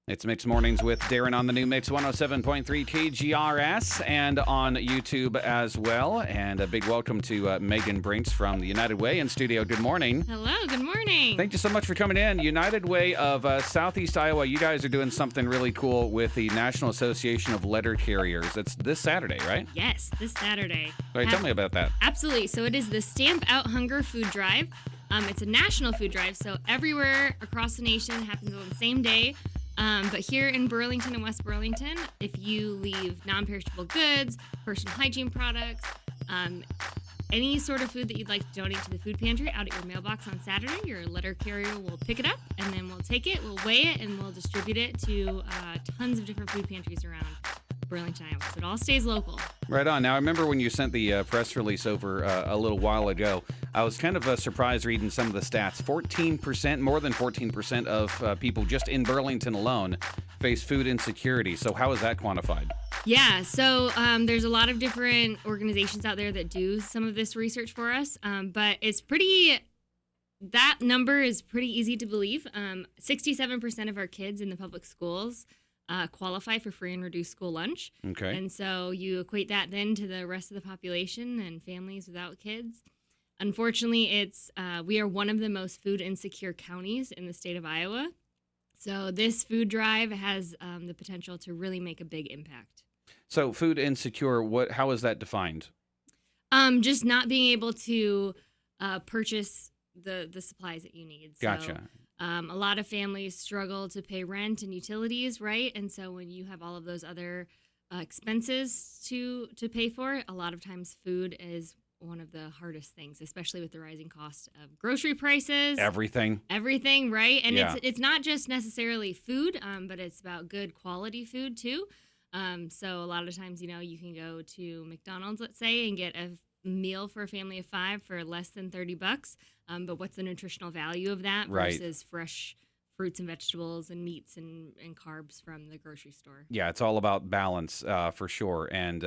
It's Mix Mornings with Darren on the new Mix 107.3 KGRS and on YouTube as well. And a big welcome to Megan Brincks from the United Way in studio. Good morning. Hello, good morning. Thank you so much for coming in. United Way of Southeast Iowa, you guys are doing something really cool with the National Association of Letter Carriers. It's this Saturday, right? Yes, this Saturday. All right, tell me about that. Absolutely. So it is the Stamp Out Hunger Food Drive. It's a national food drive, so everywhere across the nation happens on the same day. But here in Burlington and West Burlington, if you leave non-perishable goods, personal hygiene products, any sort of food that you'd like to donate to the food pantry out at your mailbox on Saturday, your letter carrier will pick it up, and then we'll take it, we'll weigh it, and we'll distribute it to tons of different food pantries around Burlington, Iowa. So it all stays local. Right on. Now, I remember when you sent the press release over a little while ago, I was kind of surprised reading some of the stats. 14%, more than 14% of people just in Burlington alone face food insecurity. So how is that quantified? Yeah, so there's a lot of different organizations out there that do some of this research for us, but that number is pretty easy to believe. 67% of our kids in the public schools qualify for free and reduced school lunch. Okay. And so you equate that then to the rest of the population and families without kids. Unfortunately, we are one of the most food insecure counties in the state of Iowa. So this food drive has the potential to really make a big impact. So food insecure, how is that defined? Just not being able to purchase the supplies that you need. Gotcha. A lot of families struggle to pay rent and utilities, right? And so when you have all of those other expenses to pay for, a lot of times food is one of the hardest things, especially with the rising cost of grocery prices. Everything, right? And yeah. it's not just necessarily food, but it's about good quality food too. So a lot of times, you can go to McDonald's, let's say, and get a meal for a family of 5 for less than $30. But what's the nutritional value of that versus fresh fruits and vegetables and meats and carbs from the grocery store? Yeah, it's all about balance for sure. And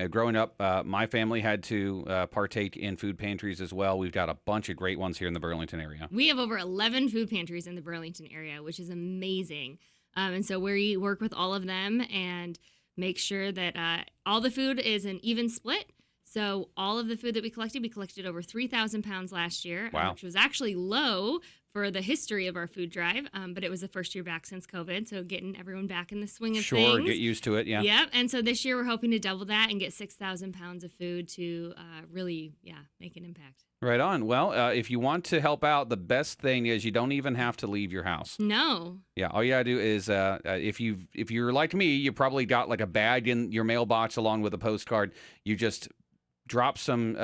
growing up, my family had to partake in food pantries as well. We've got a bunch of great ones here in the Burlington area. We have over 11 food pantries in the Burlington area, which is amazing. And so we work with all of them and make sure that all the food is an even split. So all of the food that we collected over 3,000 pounds last year, wow. Which was actually low for the history of our food drive, but it was the first year back since COVID, so getting everyone back in the swing of things. Sure, get used to it, yeah. Yep, and so this year we're hoping to double that and get 6,000 pounds of food to really, make an impact. Right on. Well, if you want to help out, the best thing is you don't even have to leave your house. No. Yeah, all you gotta do is if you're like me, you probably got like a bag in your mailbox along with a postcard. You just drop some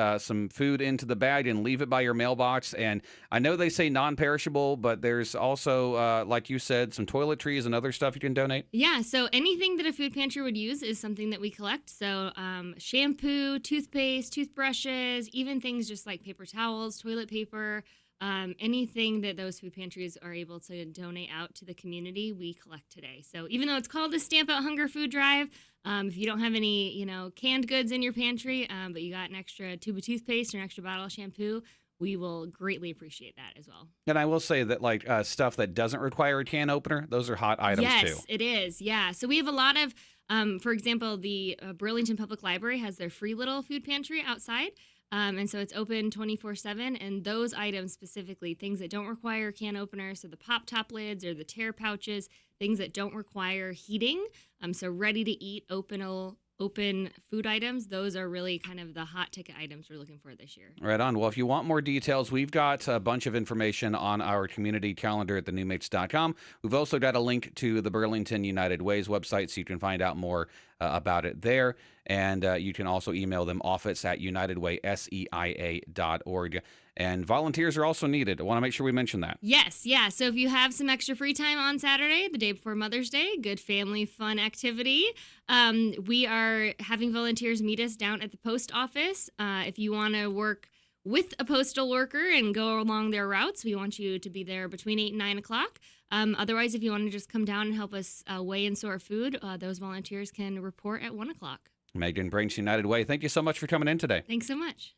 food into the bag and leave it by your mailbox. And I know they say non-perishable, but there's also, like you said, some toiletries and other stuff you can donate. Yeah, so anything that a food pantry would use is something that we collect. So shampoo, toothpaste, toothbrushes, even things just like paper towels, toilet paper, anything that those food pantries are able to donate out to the community, we collect today. So even though it's called the Stamp Out Hunger Food Drive, if you don't have any, canned goods in your pantry, but you got an extra tube of toothpaste or an extra bottle of shampoo, we will greatly appreciate that as well. And I will say that like stuff that doesn't require a can opener, those are hot items too. Yes, it is. Yeah. So we have a lot of, for example, the Burlington Public Library has their free little food pantry outside. And so it's open 24/7, and those items specifically, things that don't require can openers, so the pop top lids or the tear pouches, things that don't require heating, so ready to eat open food items, those are really kind of the hot ticket items we're looking for this year. Right on. Well, if you want more details, we've got a bunch of information on our community calendar at thenewmix.com. We've also got a link to the Burlington United Ways website, so you can find out more about it there. And you can also email them office@unitedwayseia.org. And volunteers are also needed. I want to make sure we mention that. Yes, yeah. So if you have some extra free time on Saturday, the day before Mother's Day, good family fun activity, we are having volunteers meet us down at the post office. If you want to work with a postal worker and go along their routes, we want you to be there between 8 and 9 o'clock. Otherwise, if you want to just come down and help us weigh and sort food, those volunteers can report at 1 o'clock. Megan Brincks, United Way, thank you so much for coming in today. Thanks so much.